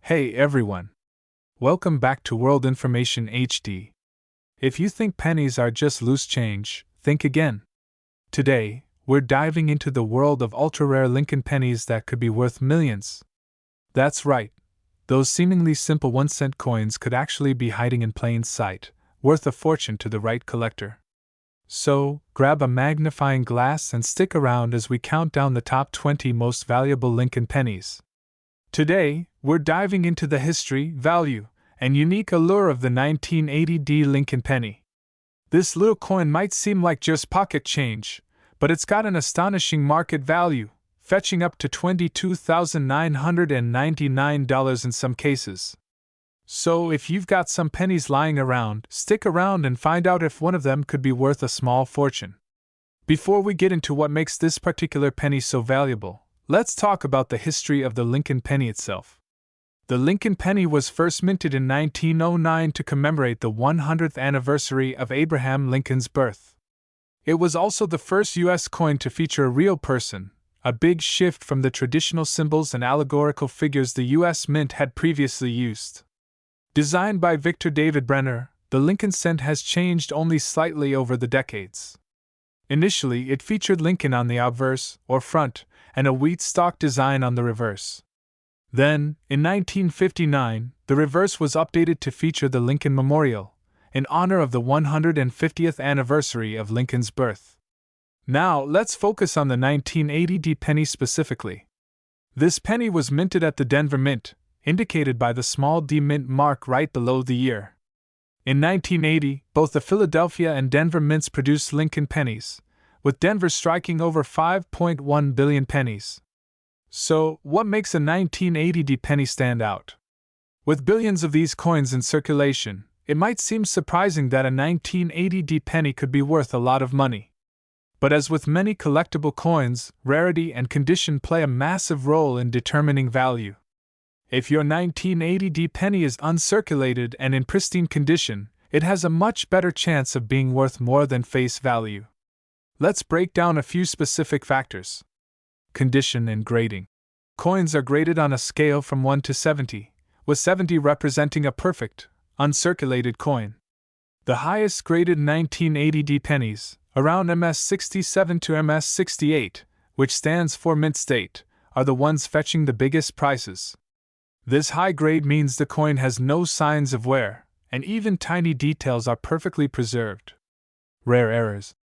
Hey everyone! Welcome back to World Information HD. If you think pennies are just loose change, think again. Today, we're diving into the world of ultra-rare Lincoln pennies that could be worth millions. That's right, those seemingly simple 1-cent coins could actually be hiding in plain sight, worth a fortune to the right collector. So, grab a magnifying glass and stick around as we count down the top 20 most valuable Lincoln pennies. Today, we're diving into the history, value, and unique allure of the 1980 Lincoln penny. This little coin might seem like just pocket change, but it's got an astonishing market value, fetching up to $22,999 in some cases. So if you've got some pennies lying around, stick around and find out if one of them could be worth a small fortune. Before we get into what makes this particular penny so valuable, let's talk about the history of the Lincoln penny itself. The Lincoln penny was first minted in 1909 to commemorate the 100th anniversary of Abraham Lincoln's birth. It was also the first U.S. coin to feature a real person, a big shift from the traditional symbols and allegorical figures the U.S. Mint had previously used. Designed by Victor David Brenner, the Lincoln cent has changed only slightly over the decades. Initially, it featured Lincoln on the obverse, or front, and a wheat stalk design on the reverse. Then, in 1959, the reverse was updated to feature the Lincoln Memorial, in honor of the 150th anniversary of Lincoln's birth. Now, let's focus on the 1980 penny specifically. This penny was minted at the Denver Mint, indicated by the small D Mint mark right below the year. In 1980, both the Philadelphia and Denver Mints produced Lincoln pennies, with Denver striking over 5.1 billion pennies. So, what makes a 1980 penny stand out? With billions of these coins in circulation, it might seem surprising that a 1980 penny could be worth a lot of money. But as with many collectible coins, rarity and condition play a massive role in determining value. If your 1980 penny is uncirculated and in pristine condition, it has a much better chance of being worth more than face value. Let's break down a few specific factors. Condition and grading. Coins are graded on a scale from 1 to 70, with 70 representing a perfect, uncirculated coin. The highest graded 1980 pennies, around MS67 to MS68, which stands for mint state, are the ones fetching the biggest prices. This high grade means the coin has no signs of wear, and even tiny details are perfectly preserved. Rare errors.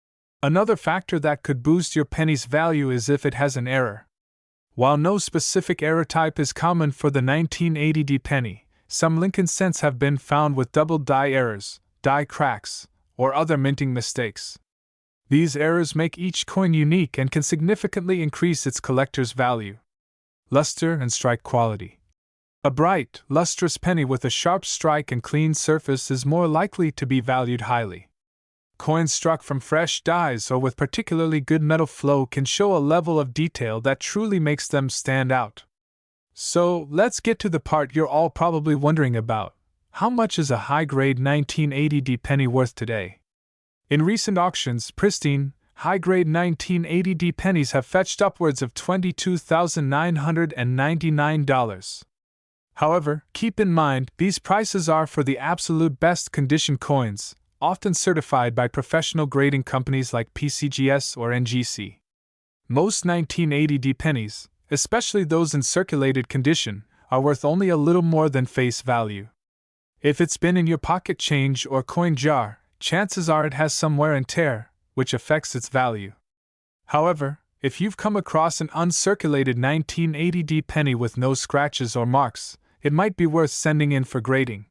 Another factor that could boost your penny's value is if it has an error. While no specific error type is common for the 1980 penny, some Lincoln cents have been found with double die errors, die cracks, or other minting mistakes. These errors make each coin unique and can significantly increase its collector's value. Luster and strike quality. A bright, lustrous penny with a sharp strike and clean surface is more likely to be valued highly. Coins struck from fresh dies or with particularly good metal flow can show a level of detail that truly makes them stand out. So, let's get to the part you're all probably wondering about. How much is a high-grade 1980 penny worth today? In recent auctions, pristine, high-grade 1980 pennies have fetched upwards of $22,999. However, keep in mind, these prices are for the absolute best condition coins, often certified by professional grading companies like PCGS or NGC. Most 1980 pennies, especially those in circulated condition, are worth only a little more than face value. If it's been in your pocket change or coin jar, chances are it has some wear and tear, which affects its value. However, if you've come across an uncirculated 1980 penny with no scratches or marks, it might be worth sending in for grading.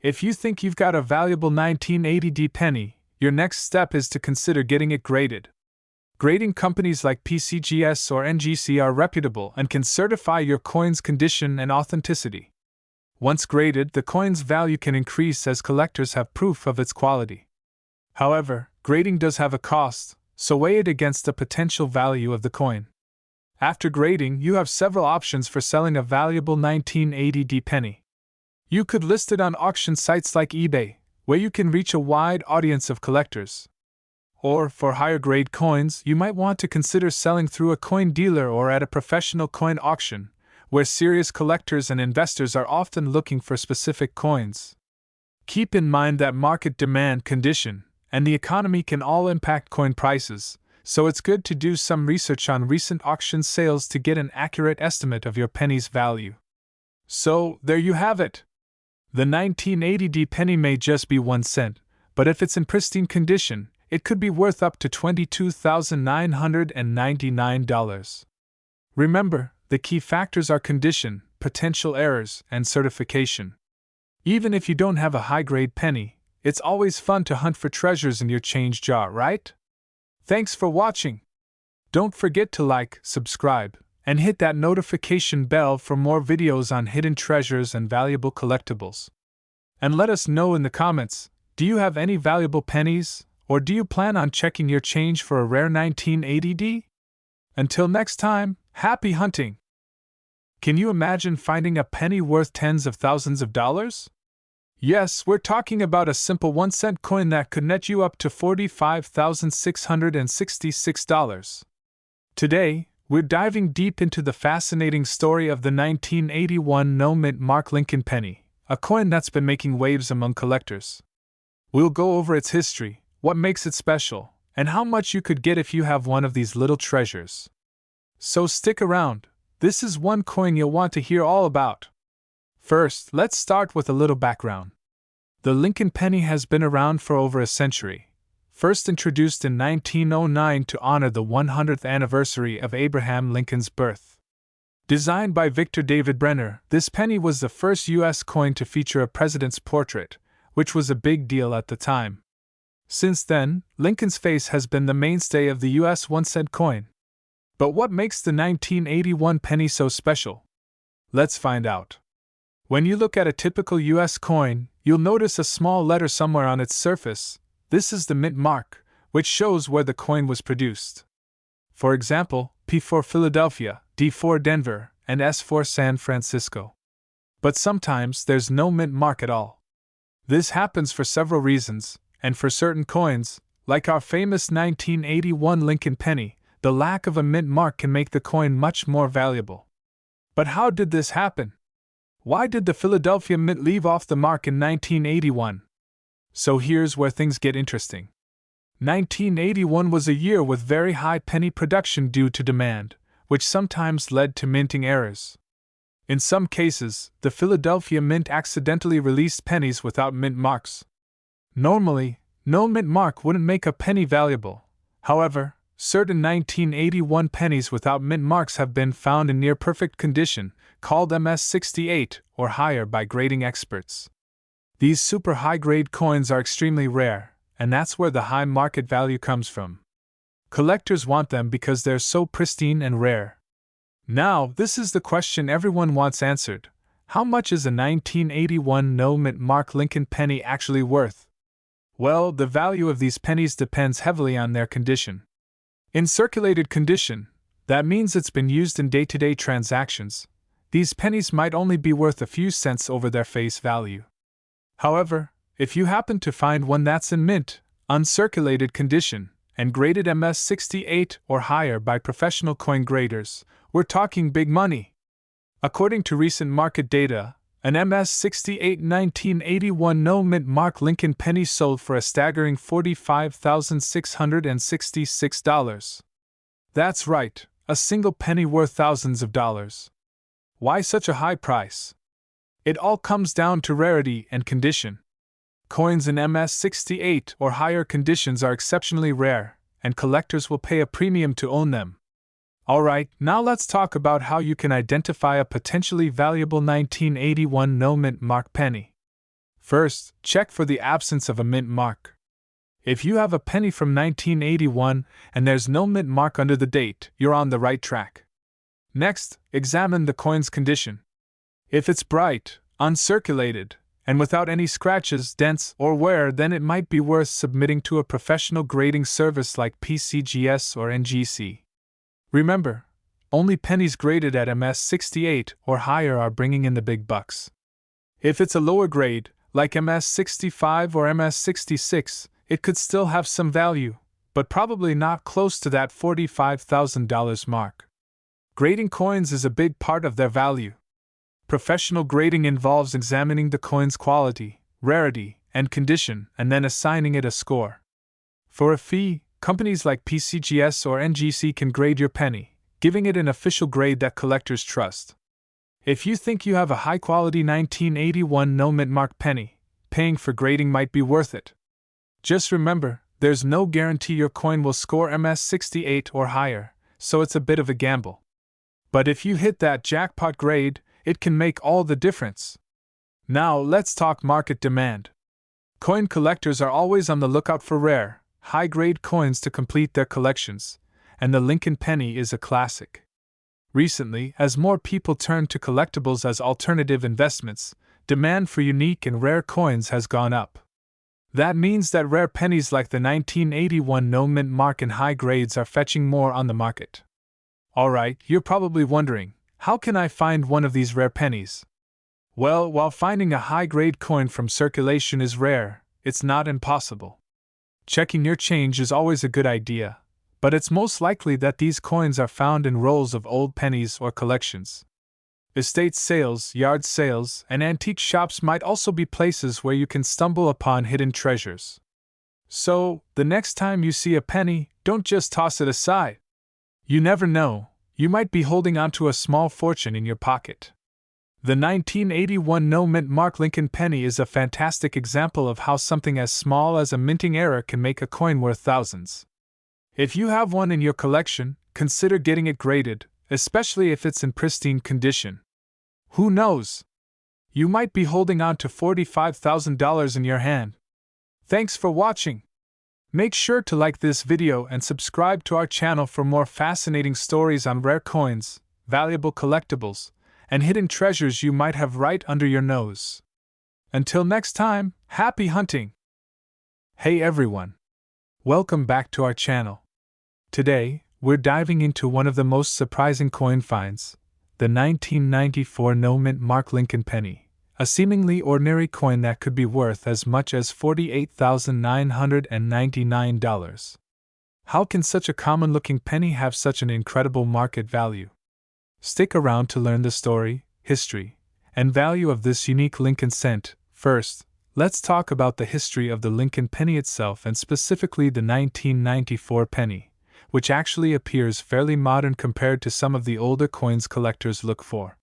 If you think you've got a valuable 1980 penny, your next step is to consider getting it graded. Grading companies like PCGS or NGC are reputable and can certify your coin's condition and authenticity. Once graded, the coin's value can increase as collectors have proof of its quality. However, grading does have a cost, so weigh it against the potential value of the coin. After grading, you have several options for selling a valuable 1980 penny. You could list it on auction sites like eBay, where you can reach a wide audience of collectors. Or, for higher grade coins, you might want to consider selling through a coin dealer or at a professional coin auction, where serious collectors and investors are often looking for specific coins. Keep in mind that market demand, condition, and the economy can all impact coin prices, so it's good to do some research on recent auction sales to get an accurate estimate of your penny's value. So, there you have it. The 1980 penny may just be 1 cent, but if it's in pristine condition, it could be worth up to $22,999. Remember, the key factors are condition, potential errors, and certification. Even if you don't have a high-grade penny, it's always fun to hunt for treasures in your change jar, right? Thanks for watching. Don't forget to like, subscribe, and hit that notification bell for more videos on hidden treasures and valuable collectibles. And let us know in the comments, do you have any valuable pennies, or do you plan on checking your change for a rare 1980? Until next time, happy hunting! Can you imagine finding a penny worth tens of thousands of dollars? Yes, we're talking about a simple 1 cent coin that could net you up to $45,666. Today, we're diving deep into the fascinating story of the 1981 no-mint mark Lincoln penny, a coin that's been making waves among collectors. We'll go over its history, what makes it special, and how much you could get if you have one of these little treasures. So stick around, this is one coin you'll want to hear all about. First, let's start with a little background. The Lincoln penny has been around for over a century. First introduced in 1909 to honor the 100th anniversary of Abraham Lincoln's birth. Designed by Victor David Brenner, this penny was the first U.S. coin to feature a president's portrait, which was a big deal at the time. Since then, Lincoln's face has been the mainstay of the U.S. 1 cent coin. But what makes the 1981 penny so special? Let's find out. When you look at a typical U.S. coin, you'll notice a small letter somewhere on its surface. This is the mint mark, which shows where the coin was produced. For example, P for Philadelphia, D for Denver, and S for San Francisco. But sometimes there's no mint mark at all. This happens for several reasons, and for certain coins, like our famous 1981 Lincoln penny, the lack of a mint mark can make the coin much more valuable. But how did this happen? Why did the Philadelphia Mint leave off the mark in 1981? So here's where things get interesting. 1981 was a year with very high penny production due to demand, which sometimes led to minting errors. In some cases, the Philadelphia Mint accidentally released pennies without mint marks. Normally, no mint mark wouldn't make a penny valuable. However, certain 1981 pennies without mint marks have been found in near-perfect condition, called MS-68 or higher by grading experts. These super high-grade coins are extremely rare, and that's where the high market value comes from. Collectors want them because they're so pristine and rare. Now, this is the question everyone wants answered. How much is a 1981 no-mint mark Lincoln penny actually worth? Well, the value of these pennies depends heavily on their condition. In circulated condition, that means it's been used in day-to-day transactions. These pennies might only be worth a few cents over their face value. However, if you happen to find one that's in mint, uncirculated condition, and graded MS-68 or higher by professional coin graders, we're talking big money. According to recent market data, an MS-68 1981 no-mint mark Lincoln penny sold for a staggering $45,666. That's right, a single penny worth thousands of dollars. Why such a high price? It all comes down to rarity and condition. Coins in MS-68 or higher conditions are exceptionally rare, and collectors will pay a premium to own them. Alright, now let's talk about how you can identify a potentially valuable 1981 no-mint mark penny. First, check for the absence of a mint mark. If you have a penny from 1981 and there's no mint mark under the date, you're on the right track. Next, examine the coin's condition. If it's bright, uncirculated, and without any scratches, dents, or wear, then it might be worth submitting to a professional grading service like PCGS or NGC. Remember, only pennies graded at MS-68 or higher are bringing in the big bucks. If it's a lower grade, like MS-65 or MS-66, it could still have some value, but probably not close to that $45,000 mark. Grading coins is a big part of their value. Professional grading involves examining the coin's quality, rarity, and condition, and then assigning it a score. For a fee, companies like PCGS or NGC can grade your penny, giving it an official grade that collectors trust. If you think you have a high-quality 1981 no-mint mark penny, paying for grading might be worth it. Just remember, there's no guarantee your coin will score MS68 or higher, so it's a bit of a gamble. But if you hit that jackpot grade, it can make all the difference. Now let's talk market demand. Coin collectors are always on the lookout for rare, high-grade coins to complete their collections, and the Lincoln penny is a classic. Recently, as more people turn to collectibles as alternative investments, demand for unique and rare coins has gone up. That means that rare pennies like the 1981 no-mint mark in high grades are fetching more on the market. Alright, you're probably wondering, how can I find one of these rare pennies? Well, while finding a high-grade coin from circulation is rare, it's not impossible. Checking your change is always a good idea, but it's most likely that these coins are found in rolls of old pennies or collections. Estate sales, yard sales, and antique shops might also be places where you can stumble upon hidden treasures. So, the next time you see a penny, don't just toss it aside. You never know, you might be holding onto a small fortune in your pocket. The 1981 no-mint mark Lincoln penny is a fantastic example of how something as small as a minting error can make a coin worth thousands. If you have one in your collection, consider getting it graded, especially if it's in pristine condition. Who knows? You might be holding on to $45,000 in your hand. Thanks for watching. Make sure to like this video and subscribe to our channel for more fascinating stories on rare coins, valuable collectibles, and hidden treasures you might have right under your nose. Until next time, happy hunting! Hey everyone! Welcome back to our channel. Today, we're diving into one of the most surprising coin finds, the 1994 no-mint mark Lincoln penny, a seemingly ordinary coin that could be worth as much as $48,999. How can such a common-looking penny have such an incredible market value? Stick around to learn the story, history, and value of this unique Lincoln cent. First, let's talk about the history of the Lincoln penny itself and specifically the 1994 penny, which actually appears fairly modern compared to some of the older coins collectors look for.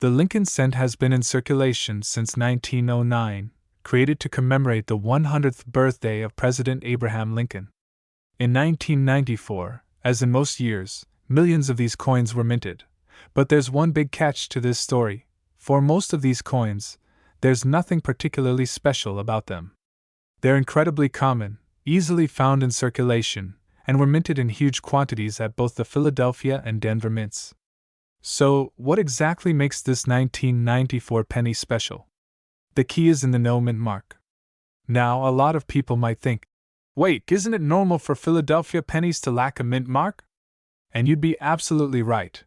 The Lincoln cent has been in circulation since 1909, created to commemorate the 100th birthday of President Abraham Lincoln. In 1994, as in most years, millions of these coins were minted. But there's one big catch to this story. For most of these coins, there's nothing particularly special about them. They're incredibly common, easily found in circulation, and were minted in huge quantities at both the Philadelphia and Denver mints. So, what exactly makes this 1994 penny special? The key is in the no-mint mark. Now, a lot of people might think, wait, isn't it normal for Philadelphia pennies to lack a mint mark? And you'd be absolutely right.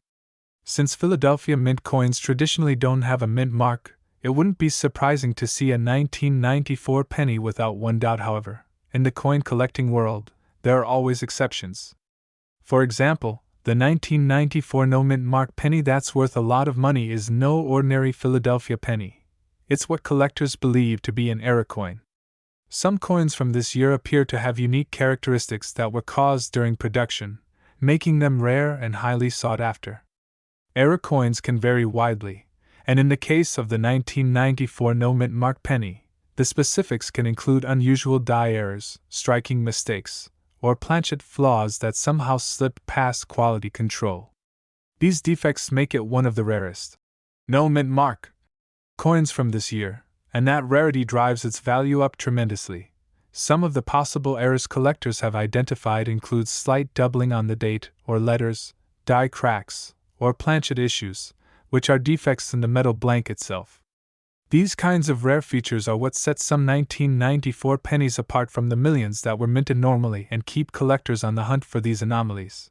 Since Philadelphia mint coins traditionally don't have a mint mark, it wouldn't be surprising to see a 1994 penny without one. However, in the coin collecting world, there are always exceptions. For example, the 1994 no-mint mark penny that's worth a lot of money is no ordinary Philadelphia penny. It's what collectors believe to be an era coin. Some coins from this year appear to have unique characteristics that were caused during production, making them rare and highly sought after. Era coins can vary widely, and in the case of the 1994 no-mint mark penny, the specifics can include unusual die errors, striking mistakes, or planchet flaws that somehow slip past quality control. These defects make it one of the rarest no-mint mark coins from this year, and that rarity drives its value up tremendously. Some of the possible errors collectors have identified include slight doubling on the date or letters, die cracks, or planchet issues, which are defects in the metal blank itself. These kinds of rare features are what set some 1994 pennies apart from the millions that were minted normally and keep collectors on the hunt for these anomalies.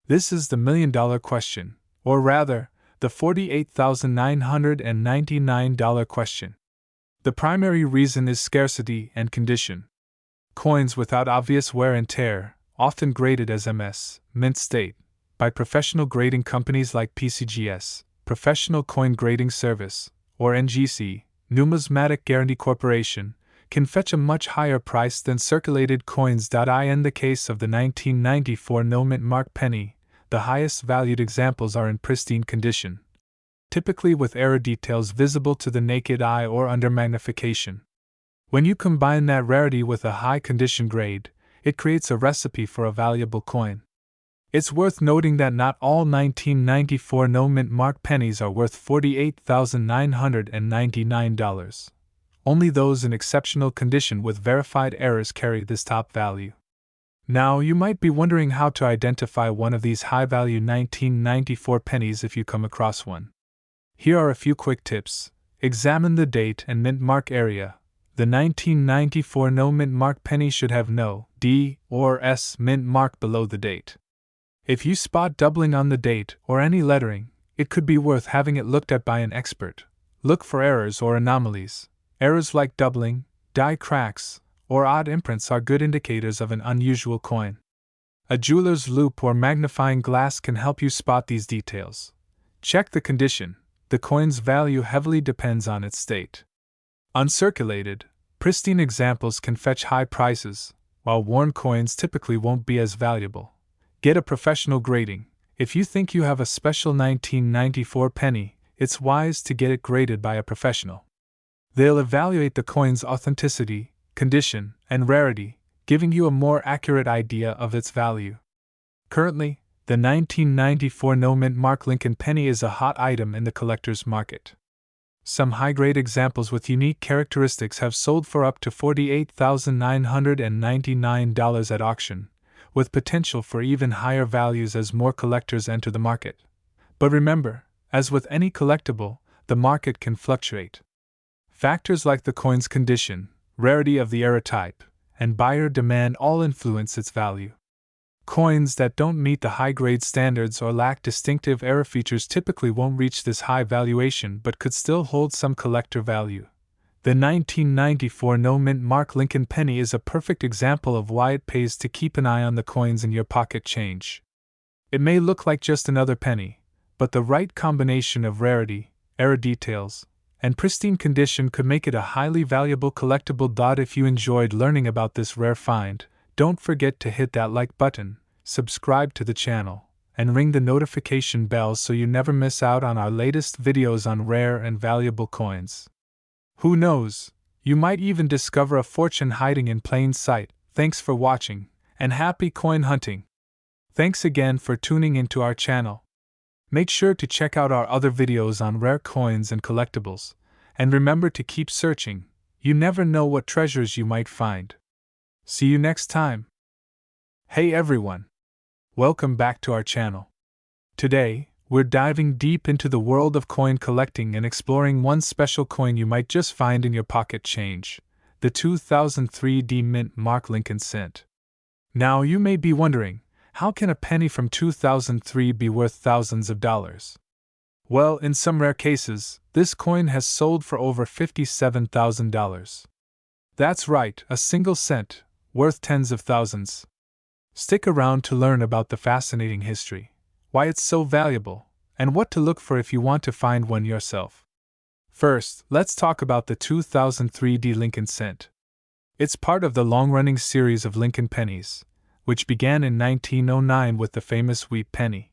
This is the million-dollar question, or rather, the $48,999 question. The primary reason is scarcity and condition. Coins without obvious wear and tear, often graded as MS, mint state, by professional grading companies like PCGS, Professional Coin Grading Service, or NGC, Numismatic Guarantee Corporation, can fetch a much higher price than circulated coins. In the case of the 1994 no-mint mark penny, the highest valued examples are in pristine condition, typically with error details visible to the naked eye or under magnification. When you combine that rarity with a high condition grade, it creates a recipe for a valuable coin. It's worth noting that not all 1994 no-mint mark pennies are worth $48,999. Only those in exceptional condition with verified errors carry this top value. Now, you might be wondering how to identify one of these high-value 1994 pennies if you come across one. Here are a few quick tips. Examine the date and mint mark area. The 1994 no-mint mark penny should have no D or S mint mark below the date. If you spot doubling on the date or any lettering, it could be worth having it looked at by an expert. Look for errors or anomalies. Errors like doubling, die cracks, or odd imprints are good indicators of an unusual coin. A jeweler's loupe or magnifying glass can help you spot these details. Check the condition. The coin's value heavily depends on its state. Uncirculated, pristine examples can fetch high prices, while worn coins typically won't be as valuable. Get a professional grading. If you think you have a special 1994 penny, it's wise to get it graded by a professional. They'll evaluate the coin's authenticity, condition, and rarity, giving you a more accurate idea of its value. Currently, the 1994 no-mint mark Lincoln penny is a hot item in the collector's market. Some high-grade examples with unique characteristics have sold for up to $48,999 at auction, with potential for even higher values as more collectors enter the market. But remember, as with any collectible, the market can fluctuate. Factors like the coin's condition, rarity of the error type, and buyer demand all influence its value. Coins that don't meet the high-grade standards or lack distinctive error features typically won't reach this high valuation but could still hold some collector value. The 1994 no-mint mark Lincoln penny is a perfect example of why it pays to keep an eye on the coins in your pocket change. It may look like just another penny, but the right combination of rarity, error details, and pristine condition could make it a highly valuable collectible. If you enjoyed learning about this rare find, don't forget to hit that like button, subscribe to the channel, and ring the notification bell so you never miss out on our latest videos on rare and valuable coins. Who knows, you might even discover a fortune hiding in plain sight. Thanks for watching, and happy coin hunting! Thanks again for tuning into our channel. Make sure to check out our other videos on rare coins and collectibles, and remember to keep searching. You never know what treasures you might find. See you next time. Hey everyone! Welcome back to our channel. Today, we're diving deep into the world of coin collecting and exploring one special coin you might just find in your pocket change, the 2003 D-Mint mark Lincoln cent. Now you may be wondering, how can a penny from 2003 be worth thousands of dollars? Well, in some rare cases, this coin has sold for over $57,000. That's right, a single cent, worth tens of thousands. Stick around to learn about the fascinating history, why it's so valuable, and what to look for if you want to find one yourself. First, let's talk about the 2003 D Lincoln cent. It's part of the long-running series of Lincoln pennies, which began in 1909 with the famous wheat penny.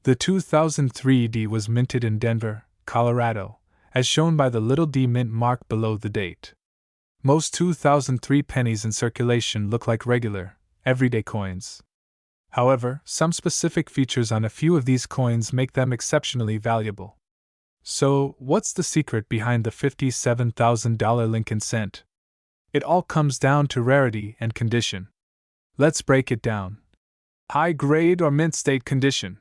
The 2003 D was minted in Denver, Colorado, as shown by the little D mint mark below the date. Most 2003 pennies in circulation look like regular, everyday coins. However, some specific features on a few of these coins make them exceptionally valuable. So, what's the secret behind the $57,000 Lincoln cent? It all comes down to rarity and condition. Let's break it down. High grade or mint state condition.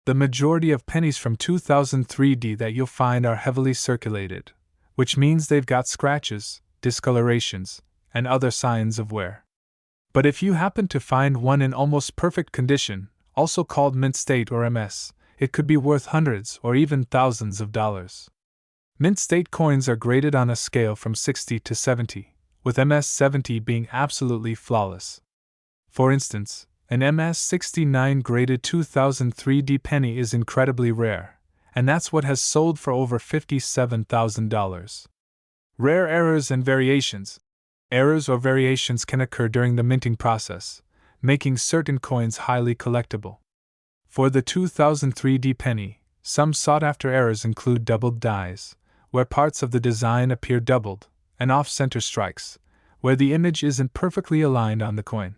The majority of pennies from 2003 D that you'll find are heavily circulated, which means they've got scratches, discolorations, and other signs of wear. But if you happen to find one in almost perfect condition, also called mint state or MS, it could be worth hundreds or even thousands of dollars. Mint state coins are graded on a scale from 60 to 70, with MS 70 being absolutely flawless. For instance, An MS-69 graded 2003 penny is incredibly rare, and that's what has sold for over $57,000. Rare errors and variations. Errors or variations can occur during the minting process, making certain coins highly collectible. For the 2003 penny, some sought-after errors include doubled dies, where parts of the design appear doubled, and off-center strikes, where the image isn't perfectly aligned on the coin.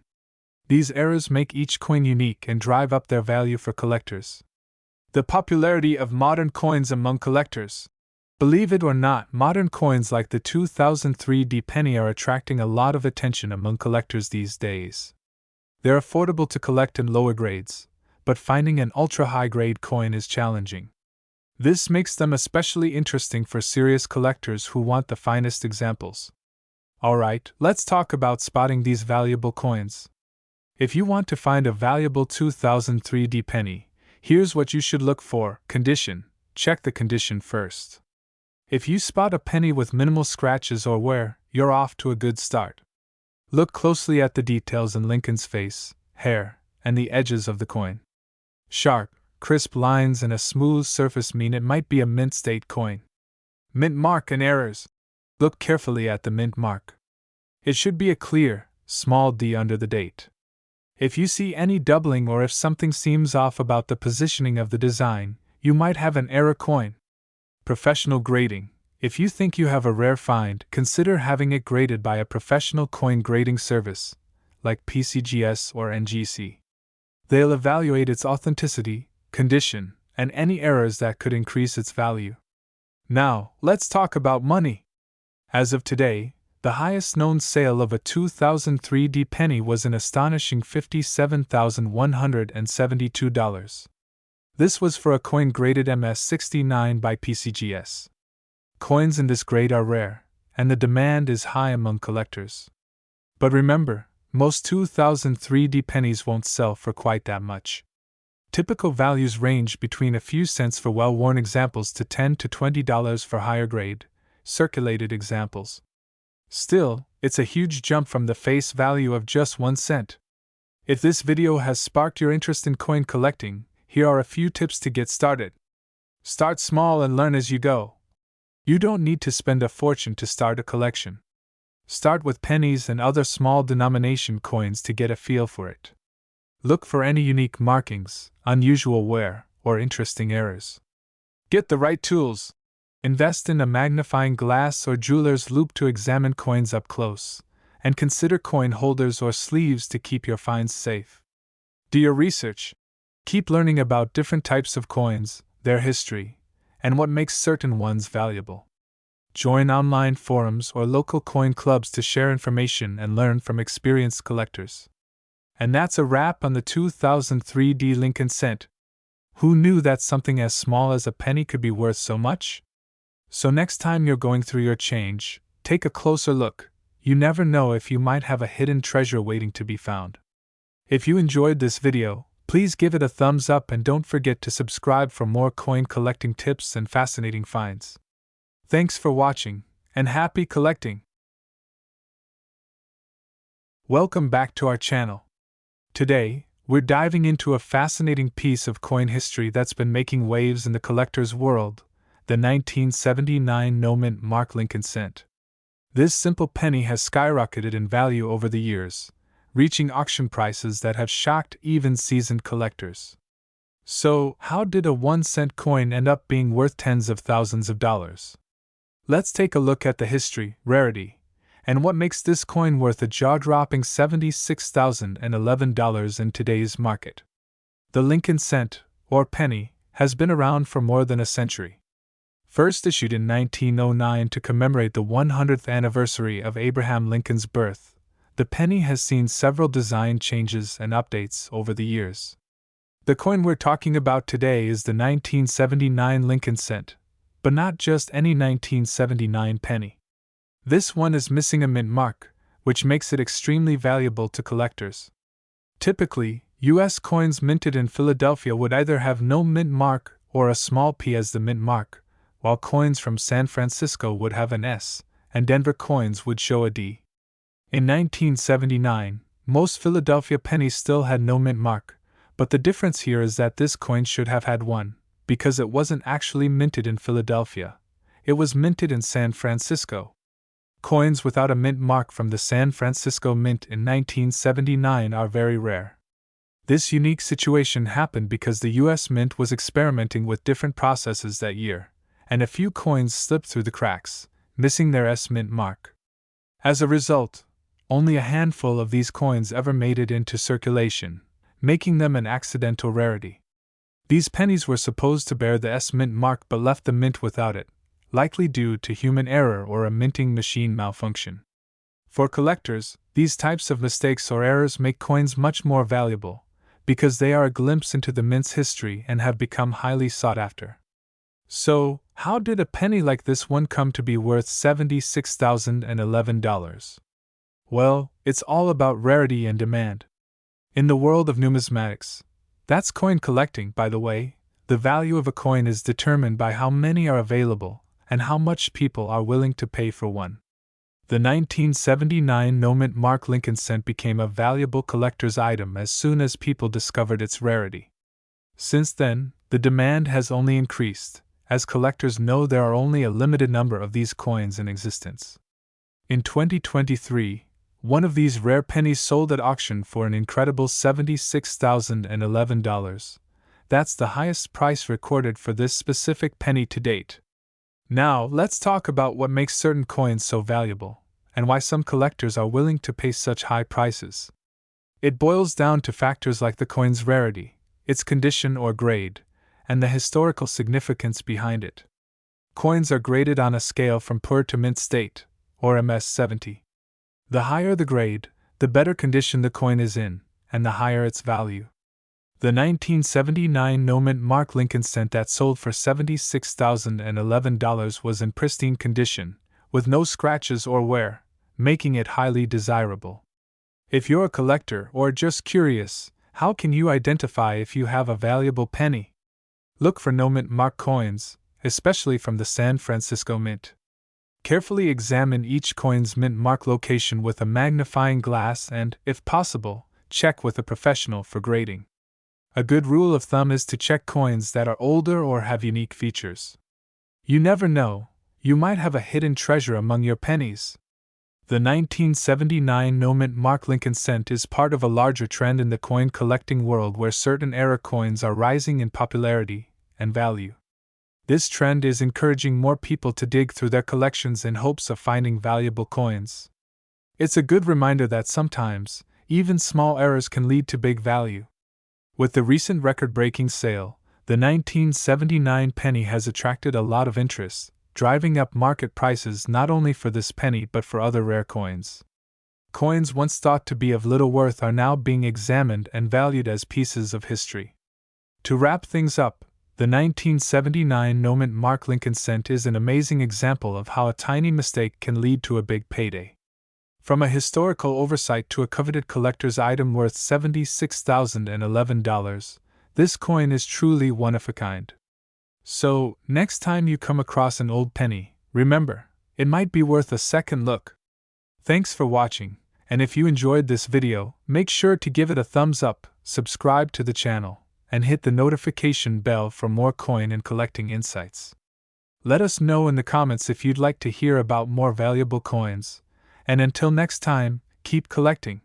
These errors make each coin unique and drive up their value for collectors. The popularity of modern coins among collectors. Believe it or not, modern coins like the 2003 penny are attracting a lot of attention among collectors these days. They're affordable to collect in lower grades, but finding an ultra-high grade coin is challenging. This makes them especially interesting for serious collectors who want the finest examples. Alright, let's talk about spotting these valuable coins. If you want to find a valuable 2003 penny, here's what you should look for. Condition. Check the condition first. If you spot a penny with minimal scratches or wear, you're off to a good start. Look closely at the details in Lincoln's face, hair, and the edges of the coin. Sharp, crisp lines and a smooth surface mean it might be a mint state coin. Mint mark and errors. Look carefully at the mint mark. It should be a clear, small d under the date. If you see any doubling or if something seems off about the positioning of the design, you might have an error coin. Professional grading. If you think you have a rare find, consider having it graded by a professional coin grading service, like PCGS or NGC. They'll evaluate its authenticity, condition, and any errors that could increase its value. Now, let's talk about money. As of today, the highest known sale of a 2003 penny was an astonishing $57,172. This was for a coin graded MS-69 by PCGS. Coins in this grade are rare, and the demand is high among collectors. But remember, most 2003 pennies won't sell for quite that much. Typical values range between a few cents for well-worn examples to $10 to $20 for higher grade, circulated examples. Still, it's a huge jump from the face value of just 1 cent. If this video has sparked your interest in coin collecting, here are a few tips to get started. Start small and learn as you go. You don't need to spend a fortune to start a collection. Start with pennies and other small denomination coins to get a feel for it. Look for any unique markings, unusual wear, or interesting errors. Get the right tools. Invest in a magnifying glass or jeweler's loupe to examine coins up close, and consider coin holders or sleeves to keep your finds safe. Do your research. Keep learning about different types of coins, their history, and what makes certain ones valuable. Join online forums or local coin clubs to share information and learn from experienced collectors. And that's a wrap on the 2003 Lincoln cent. Who knew that something as small as a penny could be worth so much? So next time you're going through your change, take a closer look. You never know if you might have a hidden treasure waiting to be found. If you enjoyed this video, please give it a thumbs up and don't forget to subscribe for more coin collecting tips and fascinating finds. Thanks for watching, and happy collecting! Welcome back to our channel. Today, we're diving into a fascinating piece of coin history that's been making waves in the collector's world, the 1979 no-mint mark Lincoln cent. This simple penny has skyrocketed in value over the years, reaching auction prices that have shocked even seasoned collectors. So, how did a 1-cent coin end up being worth tens of thousands of dollars? Let's take a look at the history, rarity, and what makes this coin worth a jaw-dropping $76,011 in today's market. The Lincoln cent, or penny, has been around for more than a century. First issued in 1909 to commemorate the 100th anniversary of Abraham Lincoln's birth, the penny has seen several design changes and updates over the years. The coin we're talking about today is the 1979 Lincoln cent, but not just any 1979 penny. This one is missing a mint mark, which makes it extremely valuable to collectors. Typically, U.S. coins minted in Philadelphia would either have no mint mark or a small p as the mint mark, while coins from San Francisco would have an S, and Denver coins would show a D. In 1979, Most Philadelphia pennies still had no mint mark, but the difference here is that this coin should have had one, because it wasn't actually minted in Philadelphia. It was minted in San Francisco. Coins without a mint mark from the San Francisco Mint in 1979 are very rare. This unique situation happened because the U.S. Mint was experimenting with different processes that year, and a few coins slipped through the cracks, missing their S mint mark. As a result, only a handful of these coins ever made it into circulation, making them an accidental rarity. These pennies were supposed to bear the S mint mark but left the mint without it, likely due to human error or a minting machine malfunction. For collectors, these types of mistakes or errors make coins much more valuable, because they are a glimpse into the mint's history and have become highly sought after. So, how did a penny like this one come to be worth $76,011? Well, it's all about rarity and demand. In the world of numismatics, that's coin collecting, by the way, the value of a coin is determined by how many are available and how much people are willing to pay for one. The 1979 no-mint mark Lincoln cent became a valuable collector's item as soon as people discovered its rarity. Since then, the demand has only increased, as collectors know there are only a limited number of these coins in existence. In 2023, one of these rare pennies sold at auction for an incredible $76,011. That's the highest price recorded for this specific penny to date. Now, let's talk about what makes certain coins so valuable, and why some collectors are willing to pay such high prices. It boils down to factors like the coin's rarity, its condition or grade, and the historical significance behind it. Coins are graded on a scale from poor to mint state, or MS-70. The higher the grade, the better condition the coin is in, and the higher its value. The 1979 no-mint mark Lincoln cent that sold for $76,011 was in pristine condition, with no scratches or wear, making it highly desirable. If you're a collector or just curious, how can you identify if you have a valuable penny? Look for no-mint mark coins, especially from the San Francisco Mint. Carefully examine each coin's mint mark location with a magnifying glass and, if possible, check with a professional for grading. A good rule of thumb is to check coins that are older or have unique features. You never know, you might have a hidden treasure among your pennies. The 1979 no-mint mark Lincoln cent is part of a larger trend in the coin collecting world where certain era coins are rising in popularity and value. This trend is encouraging more people to dig through their collections in hopes of finding valuable coins. It's a good reminder that sometimes, even small errors can lead to big value. With the recent record-breaking sale, the 1979 penny has attracted a lot of interest, driving up market prices not only for this penny but for other rare coins. Coins once thought to be of little worth are now being examined and valued as pieces of history. To wrap things up, the 1979 no-mint mark Lincoln cent is an amazing example of how a tiny mistake can lead to a big payday. From a historical oversight to a coveted collector's item worth $76,011, this coin is truly one of a kind. So, next time you come across an old penny, remember, it might be worth a second look. Thanks for watching, and if you enjoyed this video, make sure to give it a thumbs up, subscribe to the channel, and hit the notification bell for more coin and collecting insights. Let us know in the comments if you'd like to hear about more valuable coins. And until next time, keep collecting.